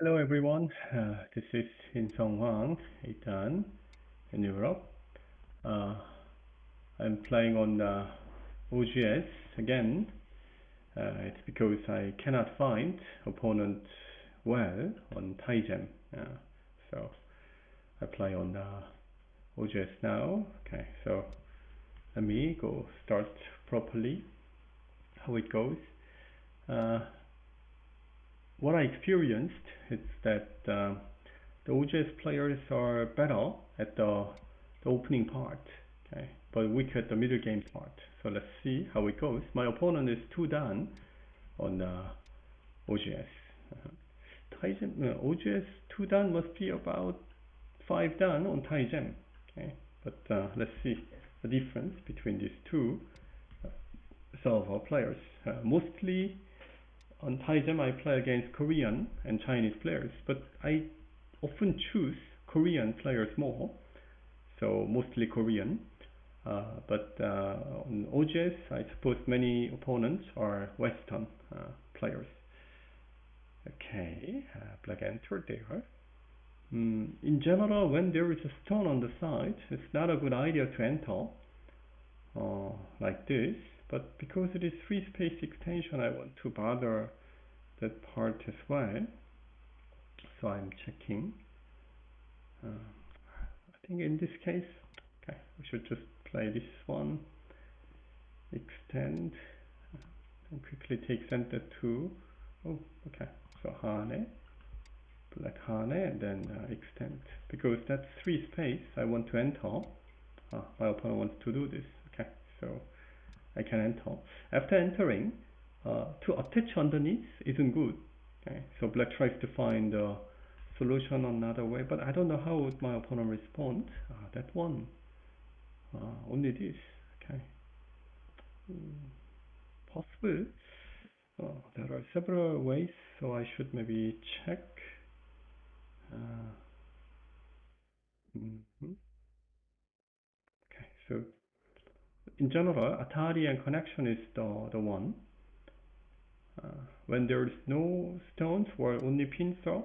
Hello everyone, this is In-Sung Hwang, Ethan in Europe. Uh, I'm playing on OGS again. It's because I cannot find opponent well on Taijam. So I play on OGS now. Okay, so let me go start properly how it goes. What I experienced is that the OGS players are better at the opening part, okay, but weak at the middle game part. So let's see how it goes. My opponent is 2 dan on OGS. OGS 2 dan must be about 5 dan on Taijam, okay, but let's see the difference between these two server players. Mostly on Taijam I play against Korean and Chinese players, but I often choose Korean players more, so mostly Korean. But on OGS, I suppose many opponents are Western players. Okay, black entered there. In general, when there is a stone on the side, it's not a good idea to enter like this. But because it is free space extension, I want to bother that part as well. So I'm checking. I think in this case, okay, we should just play this one, extend, and quickly take center 2. Oh, okay, so Hane, black Hane, and then extend. Because that's 3 space I want to enter. My opponent wants to do this. Okay, so I can enter. After entering, to attach underneath isn't good. Okay, so black tries to find a solution another way, but I don't know how would my opponent respond. That one, only this. Okay, possible. There are several ways, so I should maybe check. Mhm. Okay, so in general, Atari and connection is the one. When there is no stones or only pincer,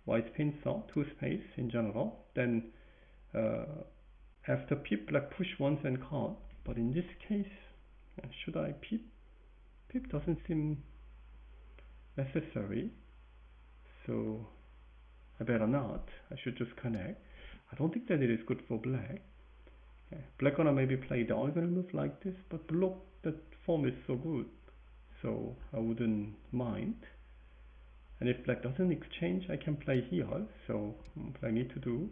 white pincer, 2 space in general, then after pip, black push once and cut. But in this case, should I pip? Pip doesn't seem necessary, so I better not. I should just connect. I don't think that it is good for black. Okay. Black gonna maybe play diagonal move like this, but look, that form is so good, so I wouldn't mind. And if black doesn't exchange, I can play here. So what I need to do,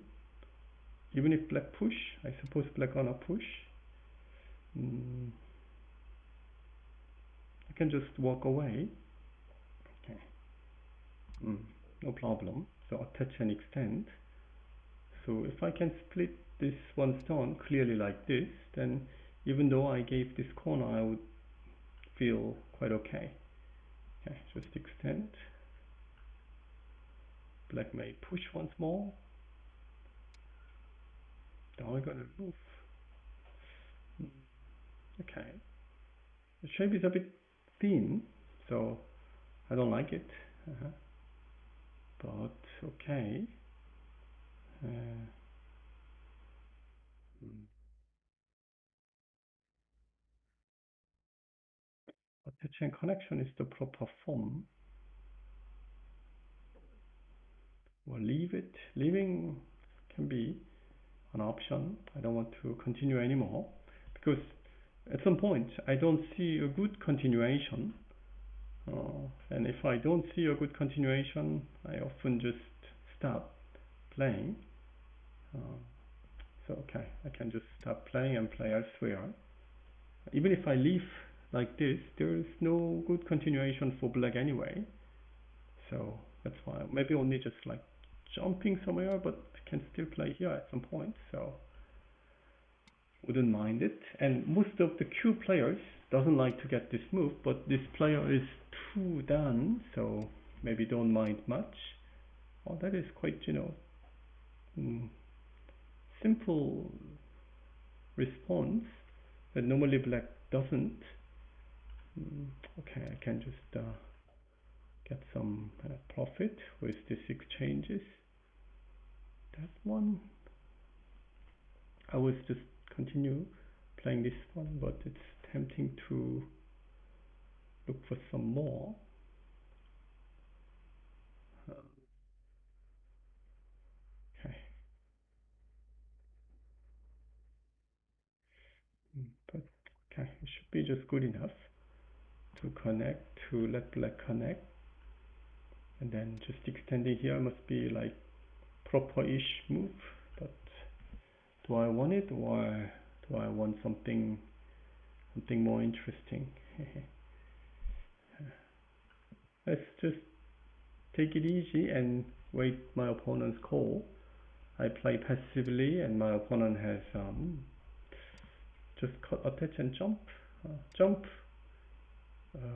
even if black push, I suppose black gonna push. I can just walk away. Okay, no problem. So attach and extend. So if I can split this one stone clearly like this, then even though I gave this corner, I would feel quite okay. Okay, just extend. Black may push once more. Now I'm gonna move. Okay, the shape is a bit thin, so I don't like it. But okay. Attach and connection is the proper form. Or leave it. Leaving can be an option. I don't want to continue anymore because at some point I don't see a good continuation, and if I don't see a good continuation, I often just stop playing. So okay, I can just stop playing and play elsewhere. Even if I leave like this, there is no good continuation for black anyway, so that's why maybe only just like jumping somewhere, but I can still play here at some point, so wouldn't mind it. And most of the Q players doesn't like to get this move, but this player is 2 dan, so maybe don't mind much. Oh, that is quite, simple response that normally black doesn't. Okay, I can just get some profit with these exchanges. That one, I was just continue playing this one, but it's tempting to look for some more. Okay. But okay, it should be just good enough to connect, to let black connect, and then just extending here must be like proper-ish move. But do I want it, or do I want something more interesting? Let's just take it easy and wait my opponent's call. I play passively, and my opponent has just cut, attach, and jump. Jump.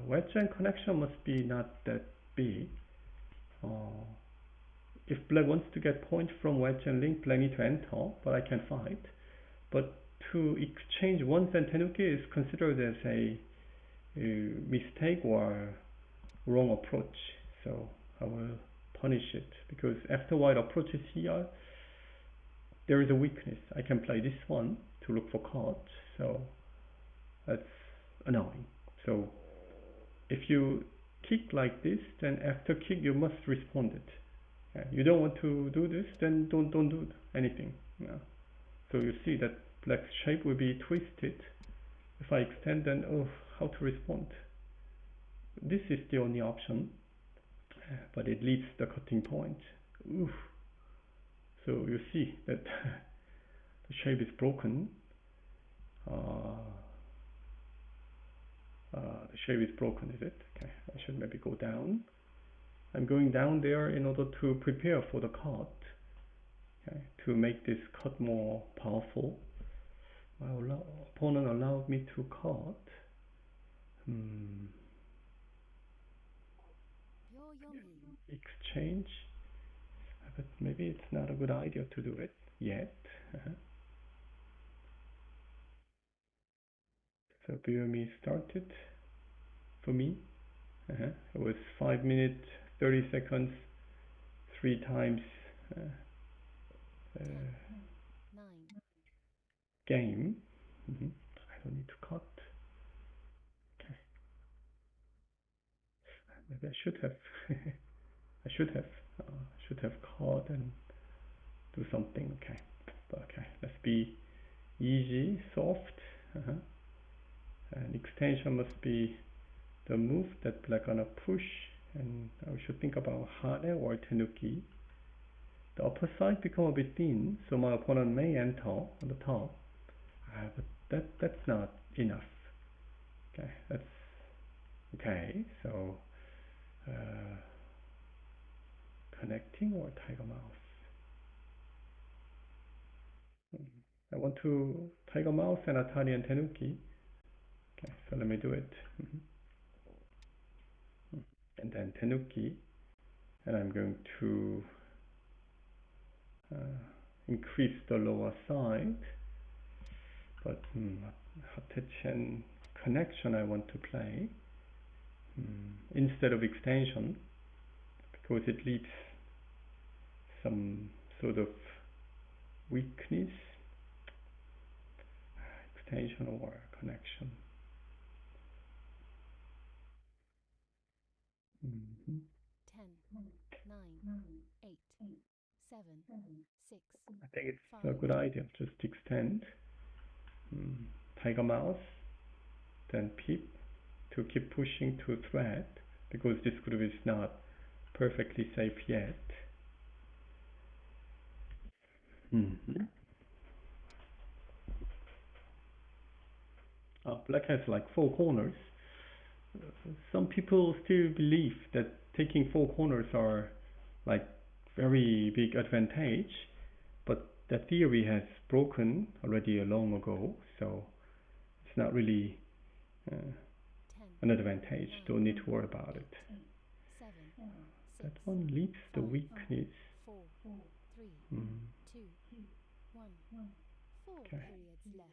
Wedge and connection must be not that big. If black wants to get point from wedge and link, black need to enter, but I can fight. But to exchange once and tenuki is considered as a mistake or wrong approach. So I will punish it, because after white approaches here, there is a weakness. I can play this one to look for cards, so that's annoying. So if you kick like this, then after kick you must respond it. You don't want to do this, then don't do anything. Yeah. So you see that black's shape will be twisted. If I extend, then how to respond? This is the only option, but it leaves the cutting point. Oof. So you see that the shape is broken. The shape is broken, is it? Okay, I should maybe go down. I'm going down there in order to prepare for the cut, okay, to make this cut more powerful. My opponent allowed me to cut. Exchange, but maybe it's not a good idea to do it yet. So BME started for me. It was 5 minutes 30 seconds, 3 times game. I don't need to cut. Okay. Maybe I should have. I should have cut and do something. Okay. But okay. Let's be easy, soft. And extension must be the move that black gonna push, and I should think about hane or tenuki. The upper side become a bit thin, so my opponent may enter on the top. But that's not enough. Okay, that's okay. So connecting or tiger mouse. I want to tiger mouse and Atari and tenuki. Okay, so let me do it. And then tenuki, and I'm going to increase the lower side, but attach connection I want to play instead of extension, because it leaves some sort of weakness. Extension or connection. 10, 9, 8, 7, 6. I think it's 5. A good idea. Just extend. Tiger mouse, then peep to keep pushing to thread, because this group is not perfectly safe yet. Black has like 4 corners. Some people still believe that taking 4 corners are like very big advantage, but that theory has broken already long ago, so it's not really an advantage. Don't need to worry about it. That one leaves the weakness. 4, 3, 2, 1. 4 periods left.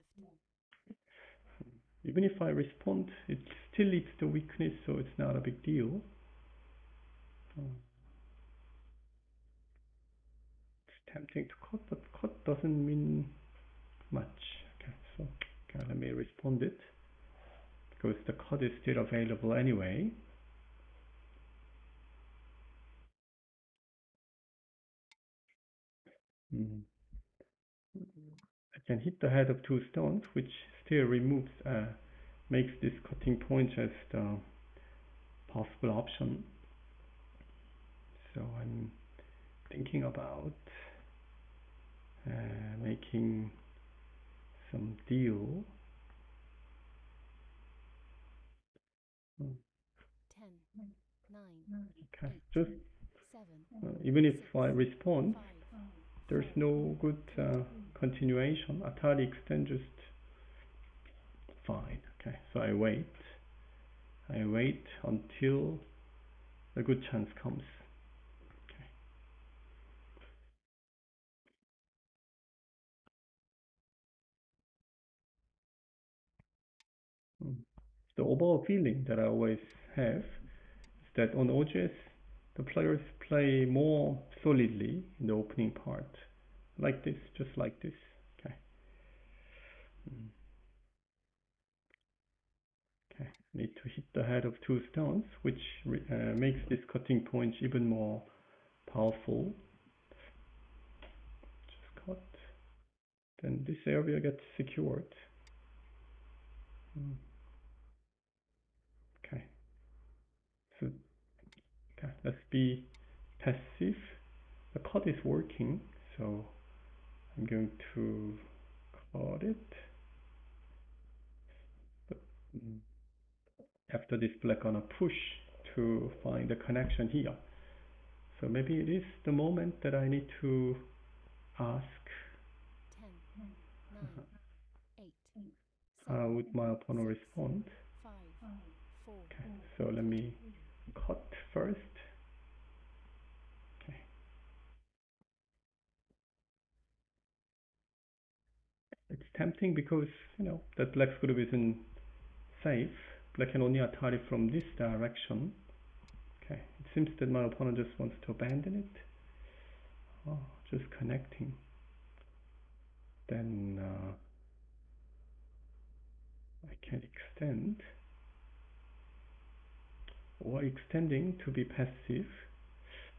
Even if I respond, it still leads to weakness, so it's not a big deal. It's tempting to cut, but cut doesn't mean much. Okay, so okay, let me respond it because the cut is still available anyway. I can hit the head of 2 stones, which still removes, makes this cutting point as the possible option. So I'm thinking about making some deal. 10, 9, okay, 8, just 7, even if 6, I respond, 5, there's 4, no good continuation. Atari extend just fine. Okay, so I wait until a good chance comes. Okay. The overall feeling that I always have is that on OGS, the players play more solidly in the opening part, like this, just like this. Okay. Okay. Need to hit the head of 2 stones, which makes this cutting point even more powerful. Just cut. Then this area gets secured. Okay. So okay, let's be passive. The cut is working, so I'm going to cut it. But after this, black gonna push to find the connection here. So maybe it is the moment that I need to ask 10, 9, 8, 7, how would my opponent 6, respond. 5, 4, Okay, so let me cut first. Okay. It's tempting because, that black's group isn't safe. Black can only attack it from this direction. Okay, it seems that my opponent just wants to abandon it. Oh, just connecting. Then I can extend, or extending to be passive.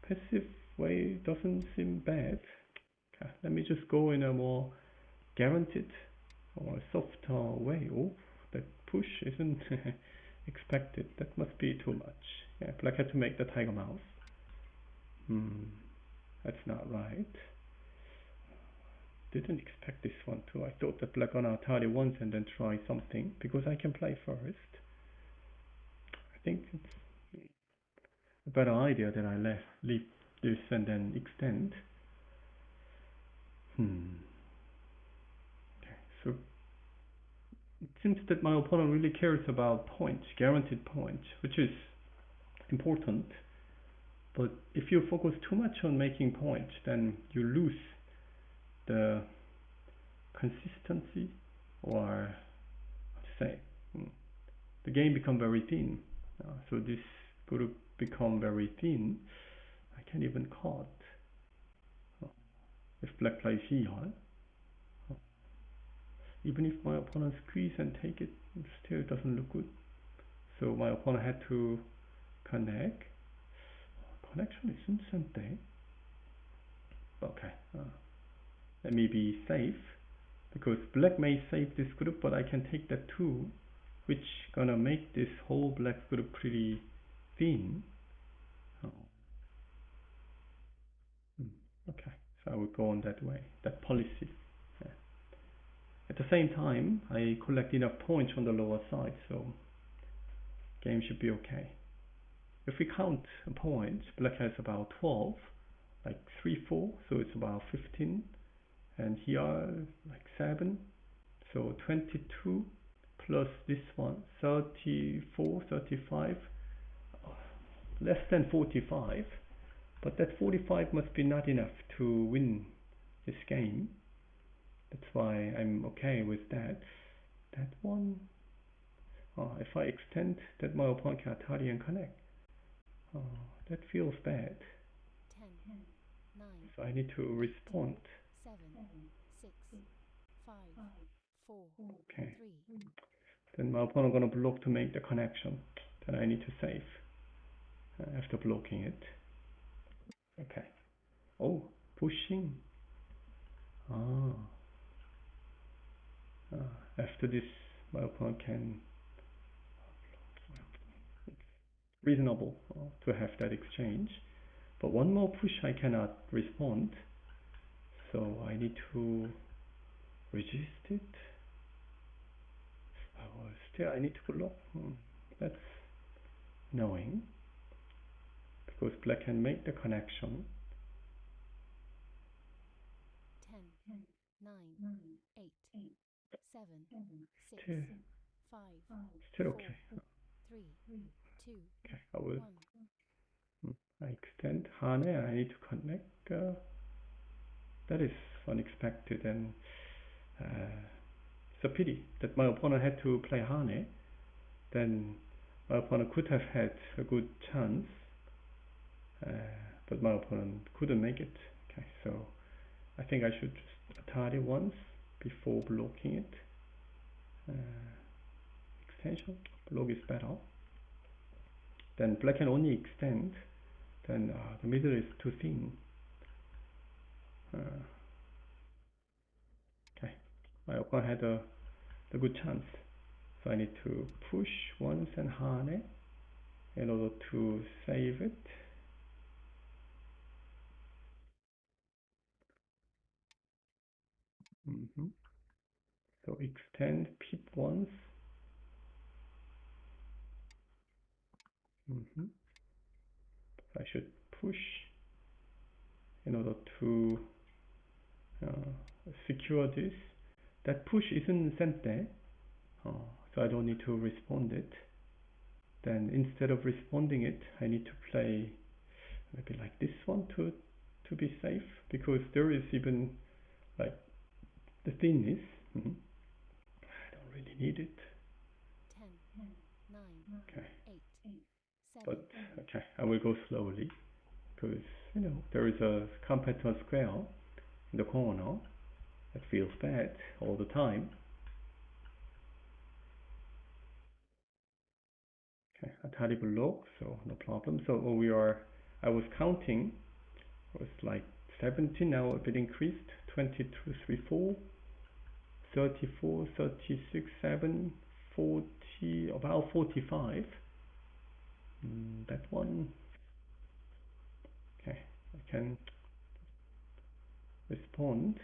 Passive way doesn't seem bad. Okay, let me just go in a more guaranteed or softer way. Oh, that push isn't expected. That must be too much. Yeah, black had to make the tiger mouse. That's not right. Didn't expect this one too. I thought that black gonna Atari once and then try something because I can play first. I think it's a better idea that I leave this and then extend. Okay, so it seems that my opponent really cares about points, guaranteed points, which is important. But if you focus too much on making points, then you lose the consistency, or how to say, the game become very thin. So this group become very thin. I can't even cut. If black plays here, even if my opponent squeeze and take it, it still doesn't look good. So my opponent had to connect. Connection isn't something. Okay, let me be safe, because black may save this group, but I can take that too, which gonna make this whole black group pretty thin. Okay, so I will go on that way, that policy. Yeah. At the same time, I collect enough points on the lower side, so game should be okay. If we count points, black has about 12, like 3, 4, so it's about 15, and here like 7, so 22 plus this one, 34, 35, less than 45, but that 45 must be not enough to win this game. That's why I'm okay with that. That one, if I extend, that my opponent can Atari and connect. that feels bad. 10, 9, So I need to respond. 7, 6, 5, 4, Okay. 3. Then my opponent gonna block to make the connection. Then I need to save after blocking it. Okay. Oh, pushing. After this, my opponent can. It's reasonable to have that exchange. But one more push I cannot respond. So I need to resist it. Still I need to block. That's annoying. Because black can make the connection. 10, 9, 8, 7, 6, Still, 5, still 4, okay. 3, 2, Okay, I will 1. I extend Hane and I need to connect. That is unexpected and it's a pity that my opponent had to play Hane. Then my opponent could have had a good chance, but my opponent couldn't make it. Okay, so I think I should just Atari once before blocking it. Extension, block is better. Then black can only extend. Then the middle is too thin. Okay, my opponent had a good chance. So I need to push once and Hane in order to save it. So extend pip once. I should push in order to secure this. That push isn't sent there, so I don't need to respond it. Then instead of responding it, I need to play maybe like this one to be safe, because there is even like the thinness. I don't really need it. 10, 9, Okay. 8, 7. But okay, I will go slowly because there is a competitor square in the corner. That feels bad all the time. Okay, Atari block, so no problem. So I was counting, it was like 70, now a bit increased, 22, 34, 34, 36, 7, 40, about 45. That one, okay, I can respond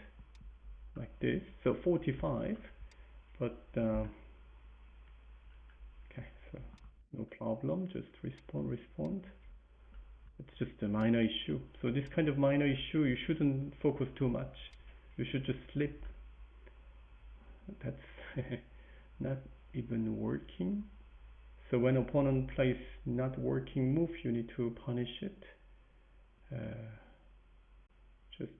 like this. So 45, but okay, so no problem, just respond. It's just a minor issue. So this kind of minor issue, you shouldn't focus too much. You should just slip. That's not even working. So when opponent plays not working move, you need to punish it. Just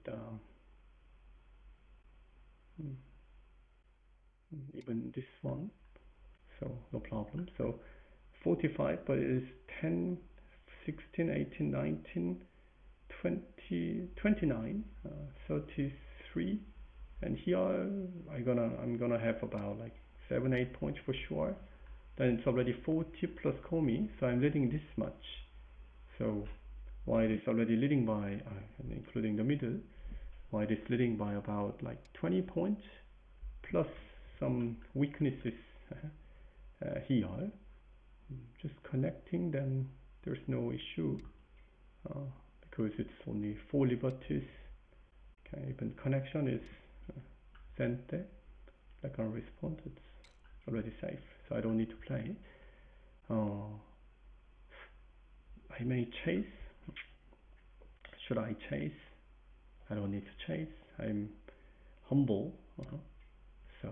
even this one. So no problem. So 45, but it is 10, 16, 18, 19, 20, 29, 33, and here I'm gonna have about like 7-8 points for sure. Then it's already 40 plus Komi, so I'm leading this much. So while it's already leading by, including the middle, while it's leading by about like 20 points plus some weaknesses here. Just connecting, then there's no issue because it's only 4 liberties. Okay, even connection is sent there. I can respond. It's already safe, so I don't need to play. I may chase. Should I chase? I don't need to chase. I'm humble. So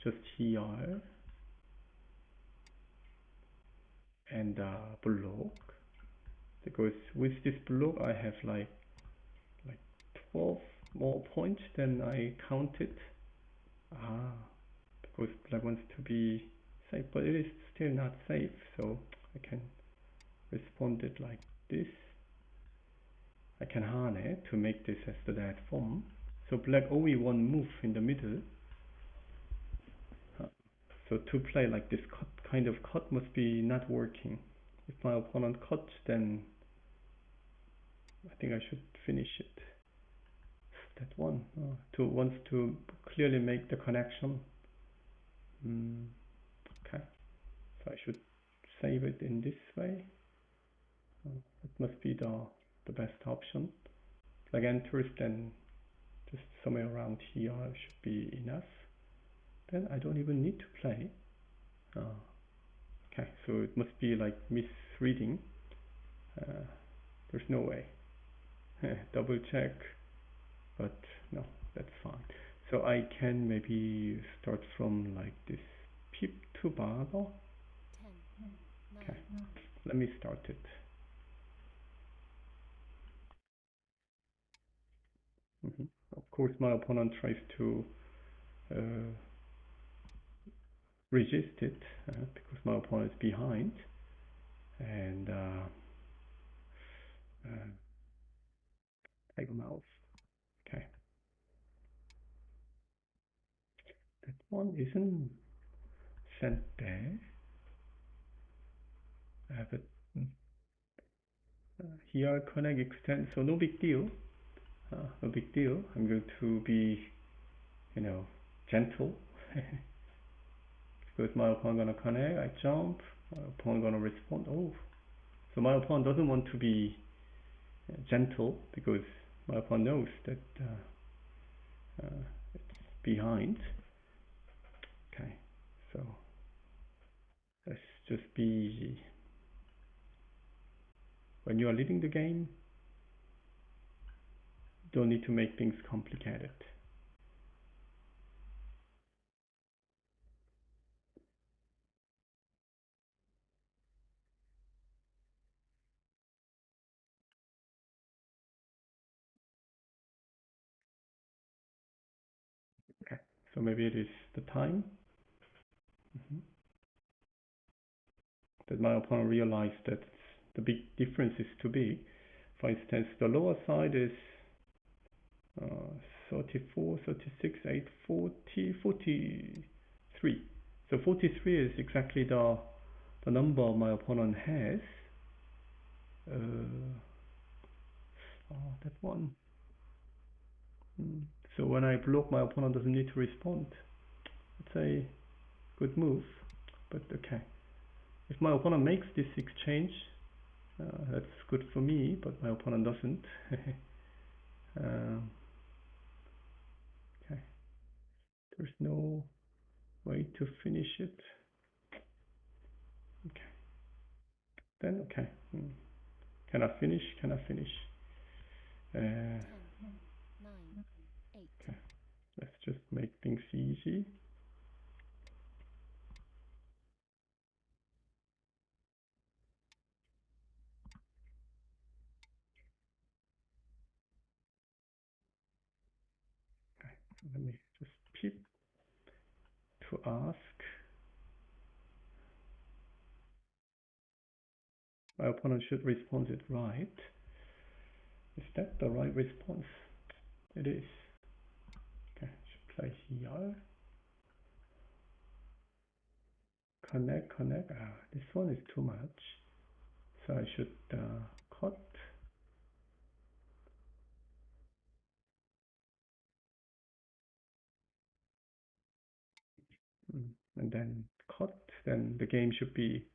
just here and block, because with this block I have like 12 more points than I counted. Because black wants to be safe, but it is still not safe, so I can responded like this, I can hane to make this as the that form. So black only one move in the middle. So to play like this kind of cut must be not working. If my opponent cuts, then I think I should finish it. That one wants to clearly make the connection. Okay, so I should save it in this way. It must be the best option. Like enters, then just somewhere around here should be enough. Then I don't even need to play. Okay, so it must be like misreading. There's no way. Double check, but no, that's fine. So I can maybe start from like this peep to bother. 10, 9. Okay, let me start it. Of course, my opponent tries to resist it because my opponent is behind, and take mouse. Okay, that one isn't sent there. But here connect extend, so no big deal. No big deal. I'm going to be, gentle. Because my opponent gonna connect, I jump, my opponent gonna respond. Oh, so my opponent doesn't want to be gentle because my opponent knows that it's behind. Okay, so let's just be, when you are leading the game, don't need to make things complicated. Okay, so maybe it is the time that my opponent realized that the big difference is too big. For instance, the lower side is 34, 36, 8, 40, 43. So 43 is exactly the number my opponent has. That one. So when I block, my opponent doesn't need to respond. It's a good move, but okay. If my opponent makes this exchange, that's good for me, but my opponent doesn't. Okay. There's no way to finish it. Okay. Then, okay. Can I finish? Can I finish? 10, 9, 8. Okay. Let's just make things easy. Okay. So let me just peep to ask. My opponent should respond it right. Is that the right response? It is. Okay, should play here. Connect, connect. This one is too much. So I should cut. And then cut. Then the game should be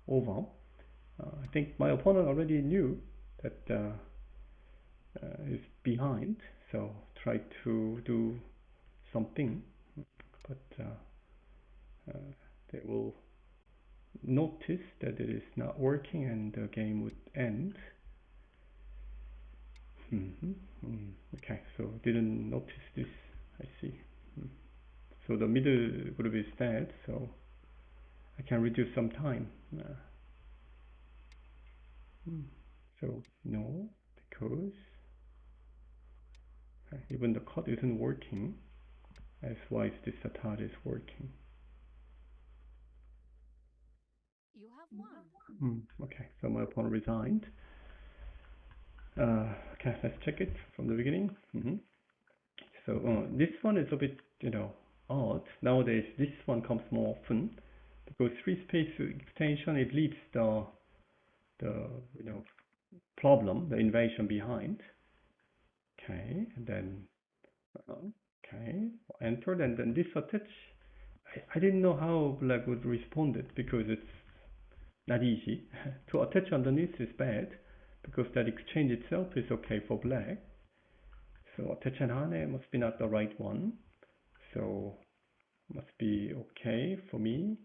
over. I think my opponent already knew that is behind, so try to do something, but they will notice that it is not working and the game would end. Okay, so didn't notice this. I see. So the middle group is dead, so I can reduce some time. So no, because even the cut isn't working. As why is this attack is working? You have won. Okay, so my opponent resigned. Okay, let's check it from the beginning. So this one is a bit, odd. Nowadays, this one comes more often because free space extension, it leaves the problem, the invasion behind. Okay, and then okay, entered, and then this attach. I didn't know how black would respond it because it's not easy. To attach underneath is bad because that exchange itself is okay for black. So attach and hane must be not the right one. So must be okay for me.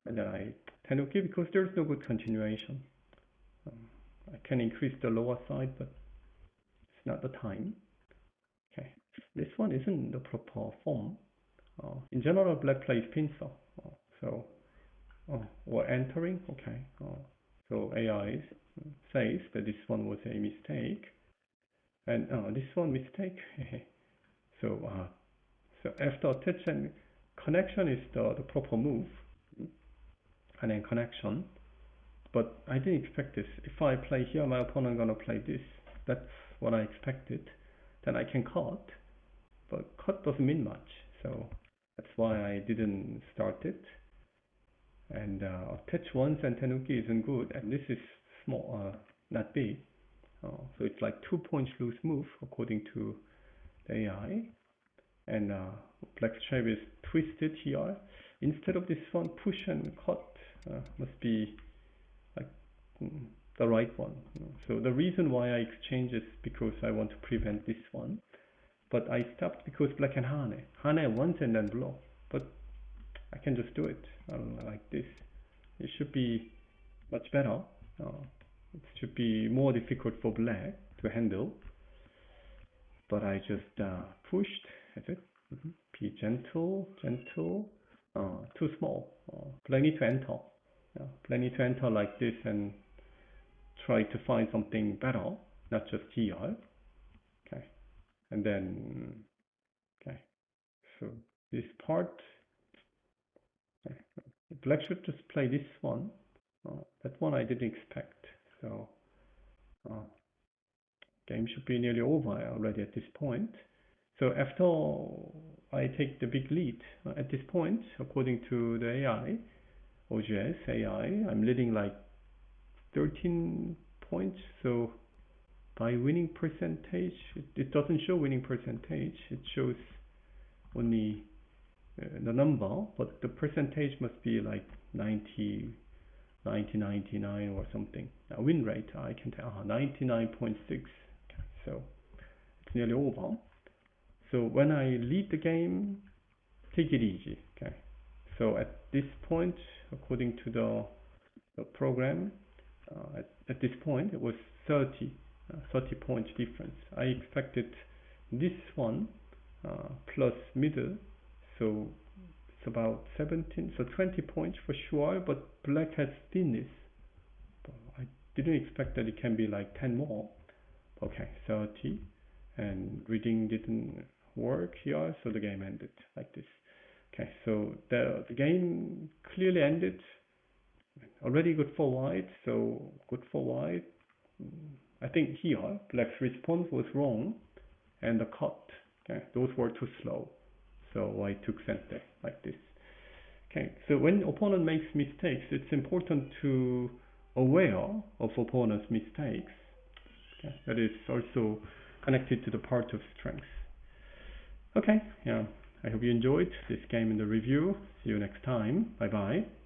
And then I tenuki because there's no good continuation. I can increase the lower side, but it's not the time. Okay, this one isn't the proper form. In general, black plays pincer. So or entering. Okay. So AI says that this one was a mistake, and this one mistake. so so after attach and connection is the proper move, and then connection. But I didn't expect this. If I play here, my opponent gonna play this. That's what I expected. Then I can cut, but cut doesn't mean much. So that's why I didn't start it. And attach once and tenuki isn't good. And this is small, not big. So it's like 2 points loose move according to the AI. And black stripe is twisted here. Instead of this one, push and cut must be like the right one. So the reason why I exchange is because I want to prevent this one. But I stopped because black and hane. Hane once and then blow. But I can just do it like this. It should be much better. It should be more difficult for black to handle. But I just pushed. That's it. Be gentle, gentle. Too small. Black need to enter. Black need to enter like this and try to find something better, not just GR. Okay. And then, okay. So this part, okay. Black should just play this one. That one I didn't expect. So game should be nearly over already at this point. So after I take the big lead at this point, according to the AI, OGS AI, I'm leading like 13 points. So by winning percentage, it doesn't show winning percentage. It shows only the number, but the percentage must be like 90, 99 or something. Win rate, I can tell 99.6. Okay, so it's nearly over. So when I lead the game, take it easy. Okay. So at this point, according to the program, at this point it was 30 points difference. I expected this one plus middle, so it's about 17, so 20 points for sure, but black has thinness. I didn't expect that it can be like 10 more. Okay, 30, and reading didn't work here, so the game ended like this. Okay, so the game clearly ended. Already good for white, so good for white. I think here black's response was wrong, and the cut, okay, those were too slow. So white took center like this. Okay, so when opponent makes mistakes, it's important to aware of opponent's mistakes. Okay, that is also connected to the part of strength. Okay, yeah, I hope you enjoyed this game in the review. See you next time. Bye bye.